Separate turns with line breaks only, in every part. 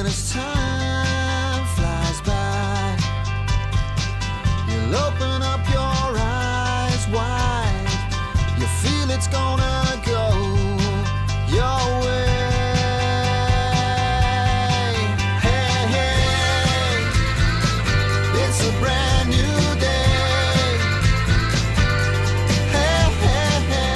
as time flies by, you'll open up your eyes wide. You feel it's gonna go your way. Hey, hey, it's a brand new day. Hey, hey, hey.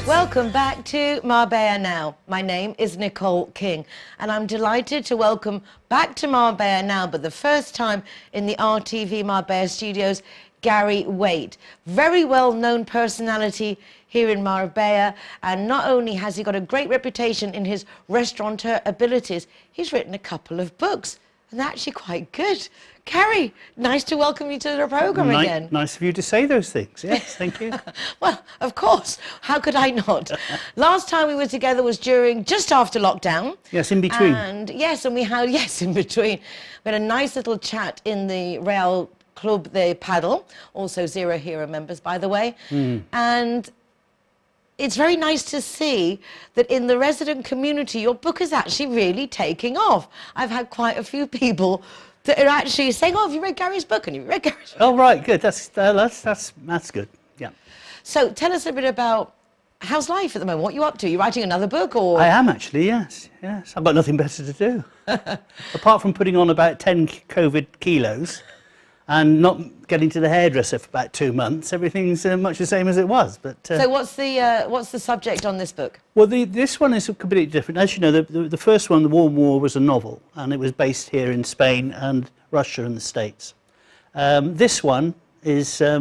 Welcome back to Marbella Now. My name is Nicole King, and I'm delighted to welcome back to Marbella Now, but the first time in the RTV Marbella studios, Garry Waite. Very well-known personality here in Marbella, and not only has he got a great reputation in his restaurateur abilities, he's written a couple of books, and they're actually quite good. Garry, nice to welcome you to the programme again.
Nice of you to say those things. Yes, thank you.
Well, of course. How could I not? Last time we were together was just after lockdown.
Yes, in between.
And yes, and we had, in between. We had a nice little chat in the Real Club de Paddle, also Zero Hero members, by the way. And it's very nice to see that in the resident community, your book is actually really taking off. I've had quite a few people that are actually saying, "Oh, have you read Garry's book?" And you read Garry's book.
Oh, right, good. That's good. Yeah.
So tell us a bit about how's life at the moment. What are you up to? You're writing another book, or?
I am actually. Yes. I've got nothing better to do apart from putting on about 10 COVID kilos and not getting to the hairdresser for about 2 months. Everything's much the same as it was. But
so what's the subject on this book?
Well, this one is completely different. As you know, the first one, The Warm War, was a novel, and it was based here in Spain and Russia and the States. This one is a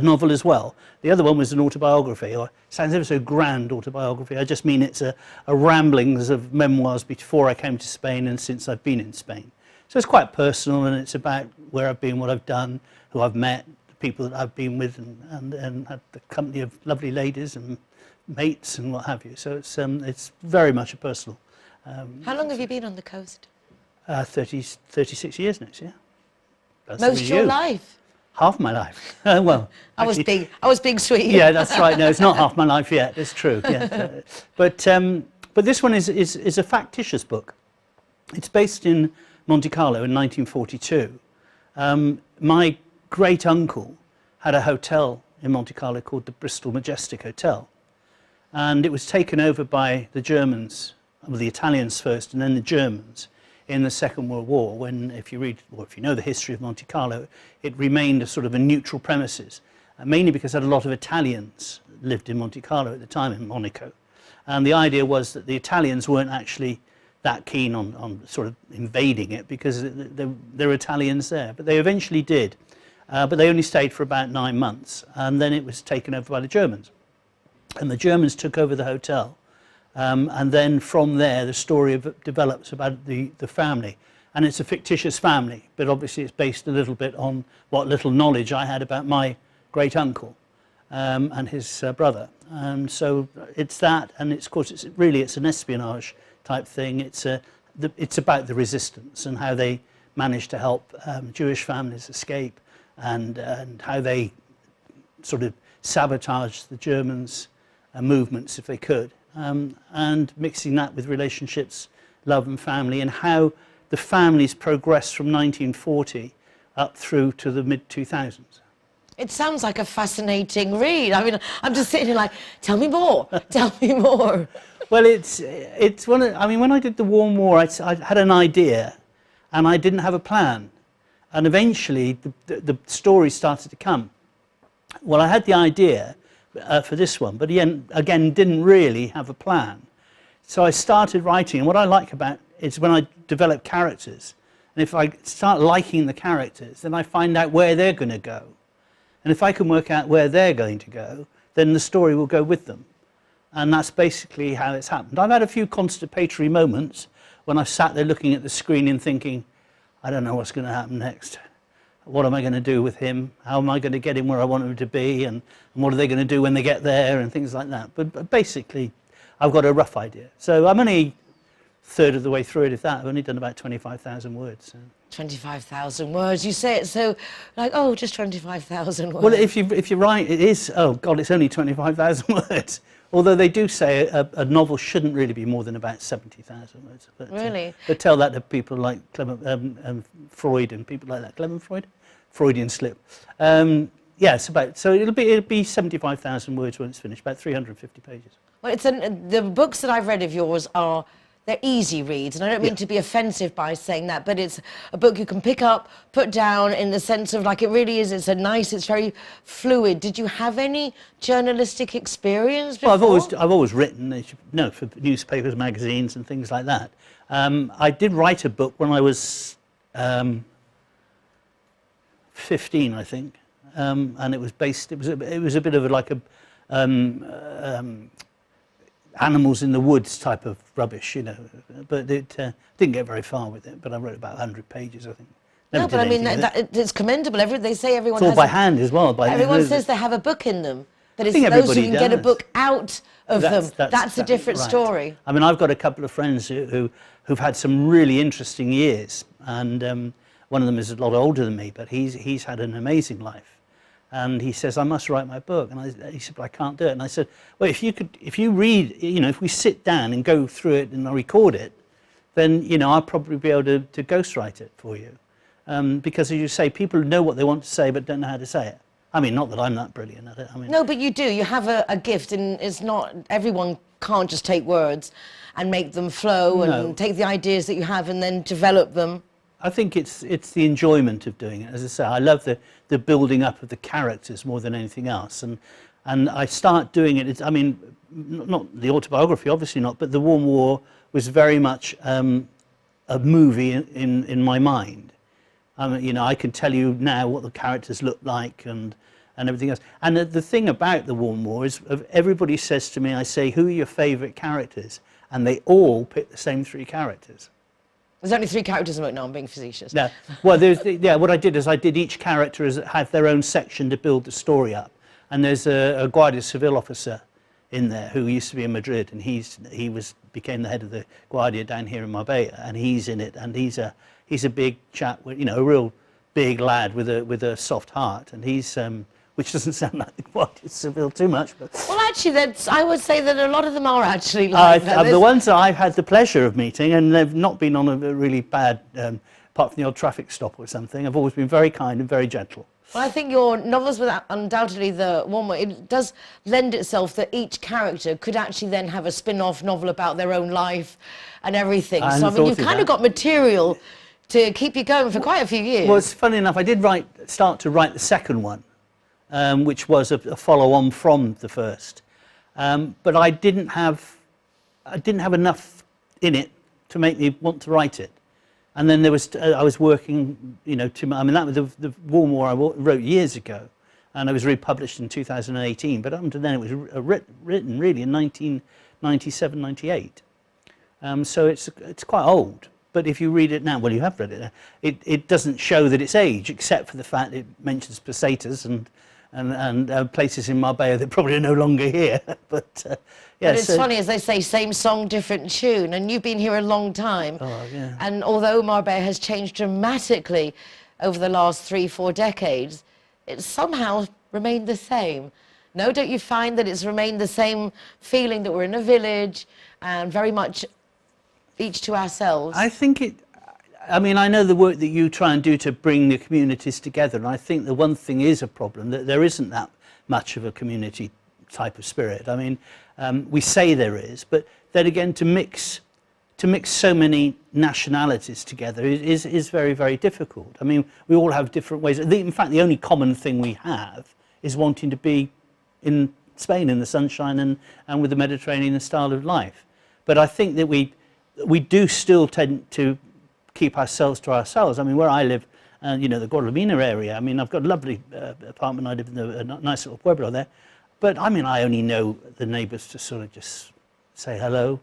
novel as well. The other one was an autobiography, or sounds ever so grand, autobiography. I just mean it's a ramblings of memoirs before I came to Spain and since I've been in Spain. So it's quite personal, and it's about where I've been, what I've done, who I've met, the people that I've been with, and had the company of lovely ladies and mates and what have you. So it's very much a personal.
How long have you been on the coast?
36 years next year.
Most of your life?
Half my life. Well,
I was being sweet.
Yeah, that's right. No, it's not half my life yet. It's true. Yeah. But this one is a factitious book. It's based in Monte Carlo in 1942. My great uncle had a hotel in Monte Carlo called the Bristol Majestic Hotel, and it was taken over by the Germans, well, the Italians first, and then the Germans in the Second World War. When, if you read, or if you know the history of Monte Carlo, it remained a sort of a neutral premises, mainly because a lot of Italians lived in Monte Carlo at the time, in Monaco, and the idea was that the Italians weren't actually that keen on sort of invading it because there were Italians there. But they eventually did. But they only stayed for about 9 months, and then it was taken over by the Germans. And the Germans took over the hotel. And then from there, the story develops about the family. And it's a fictitious family, but obviously it's based a little bit on what little knowledge I had about my great uncle and his brother. And so it's that, and of course it's an espionage type thing. It's about the resistance and how they managed to help Jewish families escape, and how they sort of sabotaged the Germans' movements if they could, and mixing that with relationships, love and family, and how the families progressed from 1940 up through to the mid-2000s.
It sounds like a fascinating read. I mean, I'm just sitting here like, tell me more, tell me more.
Well, it's one of, I mean, when I did the Warm War, I had an idea, and I didn't have a plan, and eventually the story started to come. Well, I had the idea for this one, but again didn't really have a plan. So I started writing, and what I like about it is when I develop characters, and if I start liking the characters, then I find out where they're going to go, and if I can work out where they're going to go, then the story will go with them. And that's basically how it's happened. I've had a few constipatory moments when I've sat there looking at the screen and thinking, I don't know what's going to happen next. What am I going to do with him? How am I going to get him where I want him to be? And what are they going to do when they get there? And things like that. But basically, I've got a rough idea. So I'm only a third of the way through it, if that. I've only done about 25,000 words. So.
25,000 words. You say it so like, oh, just 25,000 words.
Well, if you're right, it is, oh God, it's only 25,000 words. Although they do say a novel shouldn't really be more than about 70,000 words. But,
Really?
But tell that to people like Freud and people like that. Clement Freud? Freudian slip. Yes, so it'll be 75,000 words when it's finished, about 350 pages.
Well, the books that I've read of yours they're easy reads, and I don't mean to be offensive by saying that, but it's a book you can pick up, put down, in the sense of, like, it really is, it's very fluid. Did you have any journalistic experience before?
Well, I've always written, as you know, for newspapers, magazines and things like that. I did write a book when I was 15, I think, and it was a bit of like animals in the woods type of rubbish, you know, but it didn't get very far with it, but I wrote about 100 pages, I think.
No, but I mean, it's commendable. They say everyone
it's all
has
by hand as well.
Everyone says they have a book in them, but it's those who can get a book out of them. That's a different story.
I mean, I've got a couple of friends who've had some really interesting years, and one of them is a lot older than me, but he's had an amazing life. And he says, I must write my book. And he said, but I can't do it. And I said, well, if you read, you know, if we sit down and go through it and I record it, then, you know, I'll probably be able to ghostwrite it for you. Because, as you say, people know what they want to say but don't know how to say it. I mean, not that I'm that brilliant at it. I mean,
no, but you do. You have a gift, and it's not, everyone can't just take words and make them flow and take the ideas that you have and then develop them.
I think it's the enjoyment of doing it. As I say, I love the building up of the characters more than anything else. And I start doing it, I mean, not the autobiography, obviously not, but The Warm War was very much a movie in my mind. You know, I can tell you now what the characters look like and everything else. And the thing about The Warm War is, everybody says to me, I say, who are your favourite characters? And they all pick the same 3 characters.
There's only 3 characters in the book. No, I'm being facetious.
No. Well, what I did is I did each character have their own section to build the story up. And there's a Guardia Civil officer in there who used to be in Madrid, and he became the head of the Guardia down here in Marbella, and he's in it, and he's a big chap, you know, a real big lad with a soft heart, and he's which doesn't sound like the Guardia Civil too much, but
well, actually, I would say that a lot of them are actually like that.
The ones that I've had the pleasure of meeting, and they've not been on a really bad, apart from the odd traffic stop or something, have always been very kind and very gentle.
Well, I think your novels, without undoubtedly the one way, it does lend itself that each character could actually then have a spin-off novel about their own life and everything. So I mean, you've kind of got material to keep you going for quite a few years.
Well, it's funny enough, I did start to write the second one, which was a follow-on from the first, but I didn't have enough in it to make me want to write it. And then I was working, you know, I mean, that was the Warm War I wrote years ago, and it was republished in 2018. But up until then, it was written really in 1997, 98. So it's quite old. But if you read it now, well, you have read it now, it doesn't show that it's age, except for the fact it mentions pesetas and places in Marbella that probably are no longer here. But yeah,
but it's funny, as they say, same song, different tune, and you've been here a long time.
Oh, yeah.
And although Marbella has changed dramatically over the last 3-4 decades, it's somehow remained the same. No, don't you find that it's remained the same feeling that we're in a village and very much each to ourselves?
I think I mean, I know the work that you try and do to bring the communities together, and I think the one thing is a problem, that there isn't that much of a community type of spirit. I mean, we say there is, but then again, to mix so many nationalities together is very, very difficult. I mean, we all have different ways. In fact, the only common thing we have is wanting to be in Spain in the sunshine and with the Mediterranean style of life. But I think that we do still tend to keep ourselves to ourselves. I mean, where I live, you know, the Guadalmina area, I mean, I've got a lovely apartment. I live in a nice little pueblo there. But, I mean, I only know the neighbours to sort of just say hello,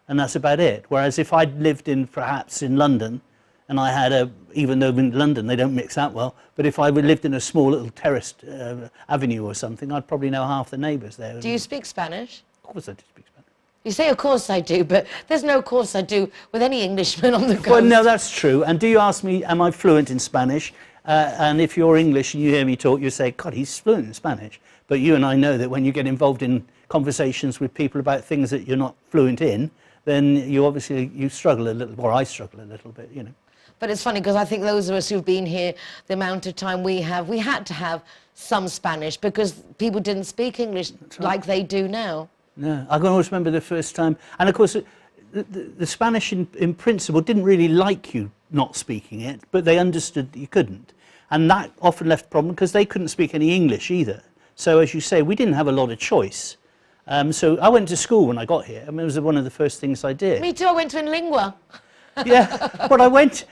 and that's about it. Whereas if I'd lived perhaps in London, and I had even though in London they don't mix that well, but if I lived in a small little terraced avenue or something, I'd probably know half the neighbours there.
Do you speak Spanish?
Of course I do speak Spanish.
You say, of course I do, but there's no course I do with any Englishman on the coast.
Well, no, that's true. And do you ask me, am I fluent in Spanish? And if you're English and you hear me talk, you say, God, he's fluent in Spanish. But you and I know that when you get involved in conversations with people about things that you're not fluent in, then you struggle a little, or I struggle a little bit, you know.
But it's funny because I think those of us who've been here, the amount of time we had to have some Spanish because people didn't speak English like they do now.
No, I can always remember the first time, and of course the Spanish in principle didn't really like you not speaking it, but they understood that you couldn't, and that often left a problem because they couldn't speak any English either. So as you say, we didn't have a lot of choice. So I went to school when I got here. I mean, it was one of the first things I did.
Me too, I went to In Lingua.
Yeah, but I went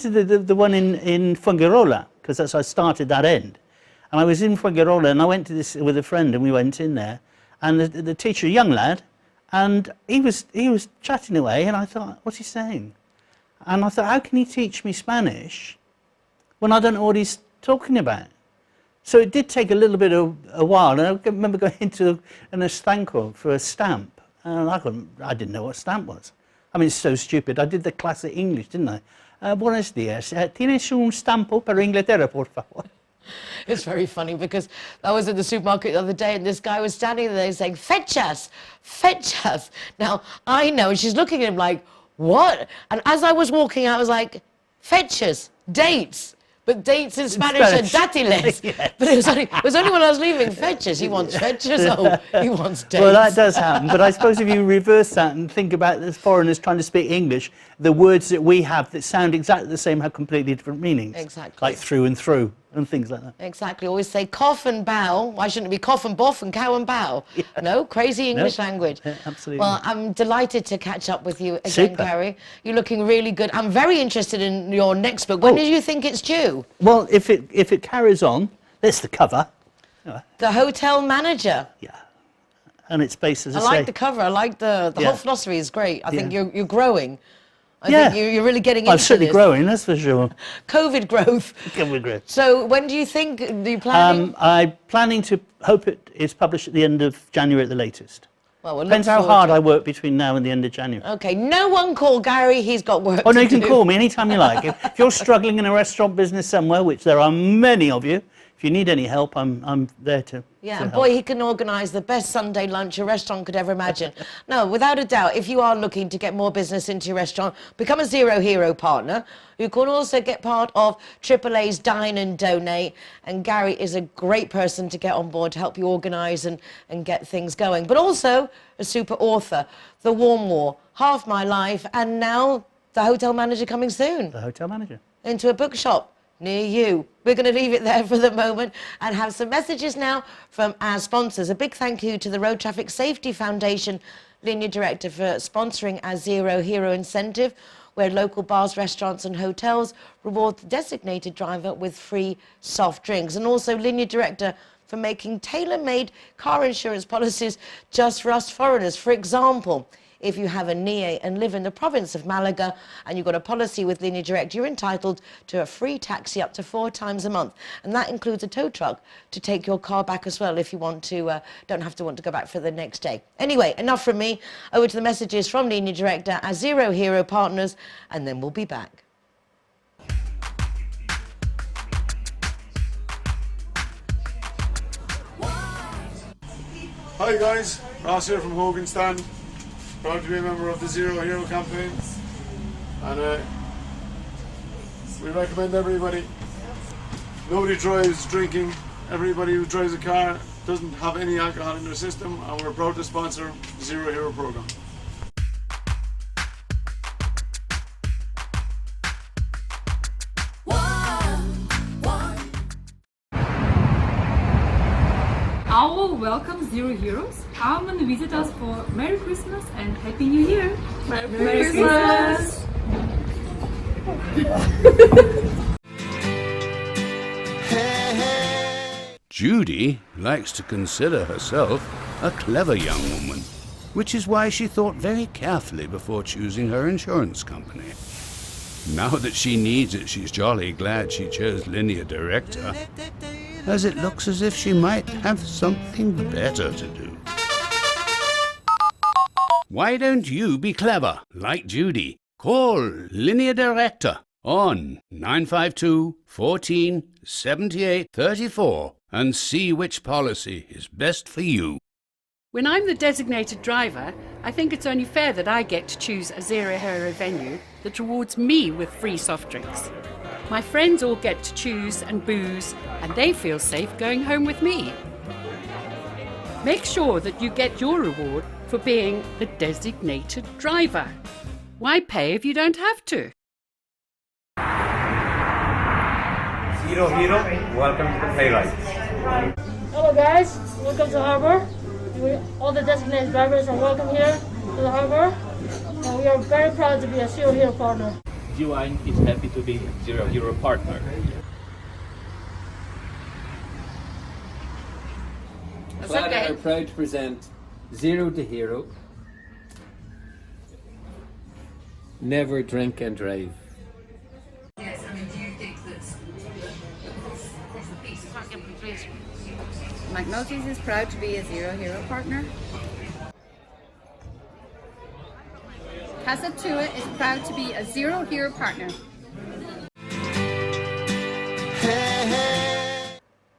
to the one in Fuengirola, because I started that end. And I was in Fuengirola, and I went to this with a friend, and we went in there, and the teacher, a young lad, and he was chatting away, and I thought, what's he saying? And I thought, how can he teach me Spanish when I don't know what he's talking about? So it did take a little bit of a while, and I remember going into an estanco for a stamp, and I didn't know what a stamp was. I mean, it's so stupid. I did the classic English, didn't I? Buenos días. ¿Tienes un stampo para Inglaterra, por favor?
It's very funny because I was in the supermarket the other day and this guy was standing there saying, fechas, fechas. Now, I know, and she's looking at him like, what? And as I was walking out, I was like, fechas, dates. But dates in Spanish are dátiles. Yes. But it was only when I was leaving, fechas. He wants fechas, oh, he wants dates.
Well, that does happen. But I suppose if you reverse that and think about the foreigners trying to speak English, the words that we have that sound exactly the same have completely different meanings.
Exactly.
Like through and through and things like that.
Exactly. Always say cough and bow. Why shouldn't it be cough and boff and cow and bow? Yeah. No, crazy English language.
Yeah, absolutely.
Well, I'm delighted to catch up with you again,
Super.
Garry. You're looking really good. I'm very interested in your next book. When do you think it's due?
Well, if it carries on, there's the cover.
The Hotel Manager.
Yeah. And it's based, as I
I
say...
like the cover. I like the
Yeah.
whole philosophy is great. I think you're growing. I
Yeah.
think you're really getting into
I'm certainly
this.
growing, that's for sure.
COVID growth.
COVID growth.
So when do you think, are you planning?
I'm planning to hope it is published at the end of January at the latest.
Well, we'll
Depends
look
how
forward
hard
to it.
I work between now and the end of January.
Okay, no one call Garry, he's got work
Oh, no,
to
you can
do.
call me anytime you like. If you're struggling in a restaurant business somewhere, which there are many of you, if you need any help, I'm there to
Yeah,
to
and
help.
boy, he can organise the best Sunday lunch a restaurant could ever imagine. No, without a doubt, if you are looking to get more business into your restaurant, become a Zero Hero partner. You can also get part of AAA's Dine and Donate. And Garry is a great person to get on board to help you organise and get things going. But also a super author, The Warm War, Half My Life, and now The Hotel Manager coming soon
The Hotel Manager.
into a bookshop near you. We're going to leave it there for the moment and have some messages now from our sponsors. A big thank you to the Road Traffic Safety Foundation Linear Director for sponsoring our Zero Hero incentive, where local bars, restaurants and hotels reward the designated driver with free soft drinks. And also Linear Director for making tailor-made car insurance policies just for us foreigners. For example, if you have a NIE and live in the province of Malaga and you've got a policy with Linear Direct, you're entitled to a free taxi up to 4 times a month. And that includes a tow truck to take your car back as well if you want to, don't have to want to go back for the next day. Anyway, enough from me. Over to the messages from Linear Direct, our Zero Hero partners, and then we'll be back.
Hi guys, Ross here from Hogan Stand. Proud to be a member of the Zero Hero campaign. And we recommend everybody, nobody drives drinking, everybody who drives a car doesn't have any alcohol in their system, and we're proud to sponsor the Zero Hero program.
Our welcome Zero Heroes. Come and visit us for Merry Christmas and Happy New Year. Merry Christmas.
Hey, hey.
Judy likes to consider herself a clever young woman, which is why she thought very carefully before choosing her insurance company. Now that she needs it, she's jolly glad she chose Linear Director, as it looks as if she might have something better to do. Why don't you be clever, like Judy? Call Linear Director on 952 14 78 34 and see which policy is best for you.
When I'm the designated driver, I think it's only fair that I get to choose a zero-hero venue that rewards me with free soft drinks. My friends all get to choose and booze, and they feel safe going home with me. Make sure that you get your reward for being the designated driver. Why pay if you don't have to?
Zero Hero, welcome to the playwright.
Hello guys, welcome to Harbor. All the designated drivers are welcome here to the Harbor. And we are very proud to be a Zero Hero partner.
G-Wine is happy to be a Zero Hero partner. Clara are proud to present Zero the Hero. Never drink and drive.
Yes, I mean, do you think that's a piece of
McNulty's is proud to be a Zero Hero partner. Casa Tua is proud to be a Zero Hero partner.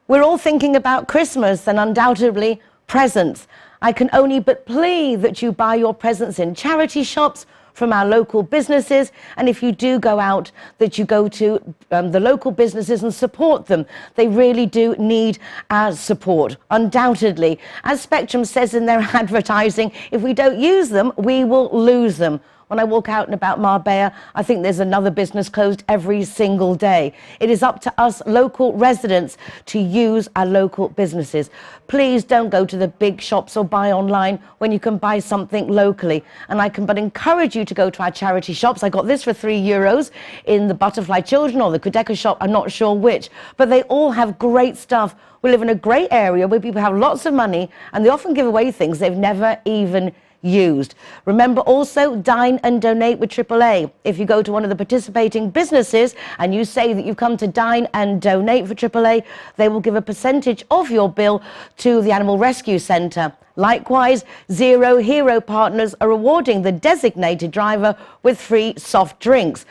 We're all thinking about Christmas and undoubtedly presents. I can only but plead that you buy your presents in charity shops from our local businesses, and if you do go out, that you go to the local businesses and support them. They really do need our support, undoubtedly. As Spectrum says in their advertising, if we don't use them, we will lose them. When I walk out and about Marbella, I think there's another business closed every single day. It is up to us local residents to use our local businesses. Please don't go to the big shops or buy online when you can buy something locally. And I can but encourage you to go to our charity shops. I got this for €3 in the Butterfly Children or the Kudeka shop, I'm not sure which. But they all have great stuff. We live in a great area where people have lots of money and they often give away things they've never even used. Remember also, dine and donate with AAA. If you go to one of the participating businesses and you say that you've come to dine and donate for AAA, they will give a percentage of your bill to the Animal Rescue Centre. Likewise, Zero Hero partners are rewarding the designated driver with free soft drinks.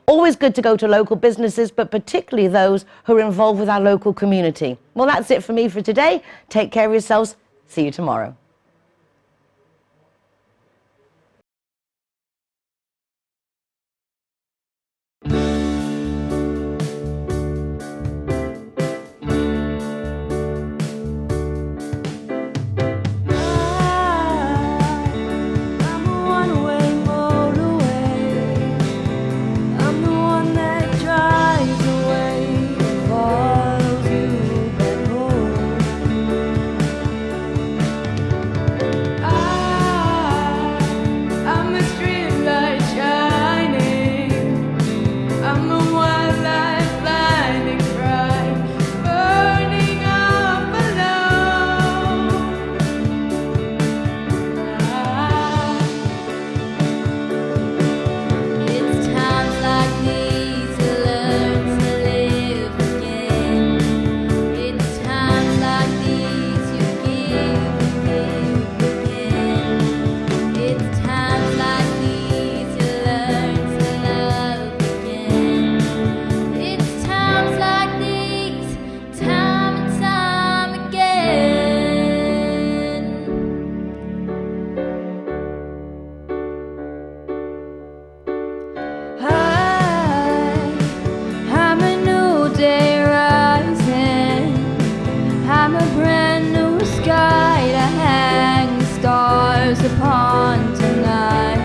Always good to go to local businesses, but particularly those who are involved with our local community. Well, that's it for me for today. Take care of yourselves. See you tomorrow.
Upon tonight,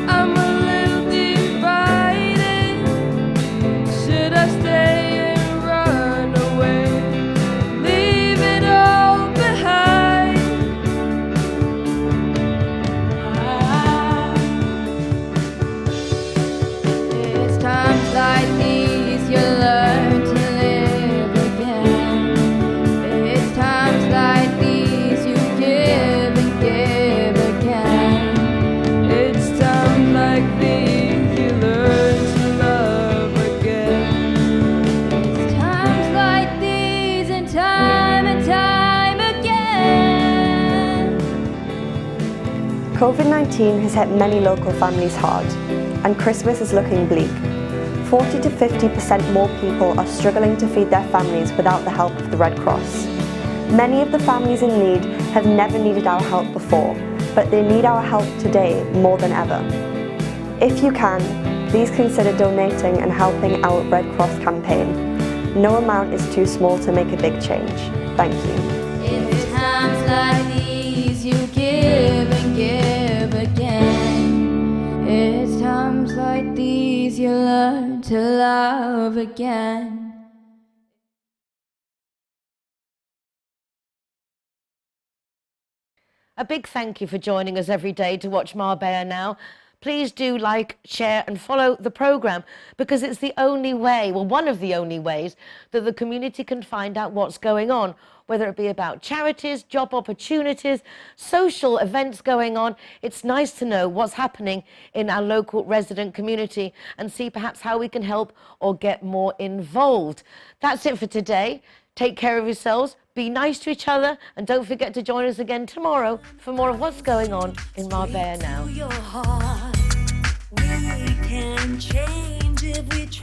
I'm a little divided. Should I stay and run away, leave it all behind? It's times like these you learn to live again. Like these you give and give again. It's times like these you learn to love again. It's times like these and time again.
COVID-19 has hit many local families hard, and Christmas is looking bleak. 40 to 50% more people are struggling to feed their families without the help of the Red Cross. Many of the families in need have never needed our help before, but they need our help today more than ever. If you can, please consider donating and helping our Red Cross campaign. No amount is too small to make a big change. Thank you.
It's times like these you give and give again. It's times like these you learn to love again.
A big thank you for joining us every day to watch Marbella Now. Please do like, share and follow the programme, because it's the only way, well, one of the only ways that the community can find out what's going on, whether it be about charities, job opportunities, social events going on. It's nice to know what's happening in our local resident community and see perhaps how we can help or get more involved. That's it for today. Take care of yourselves, be nice to each other, and don't forget to join us again tomorrow for more of what's going on in Marbella Now.
We can change if we try.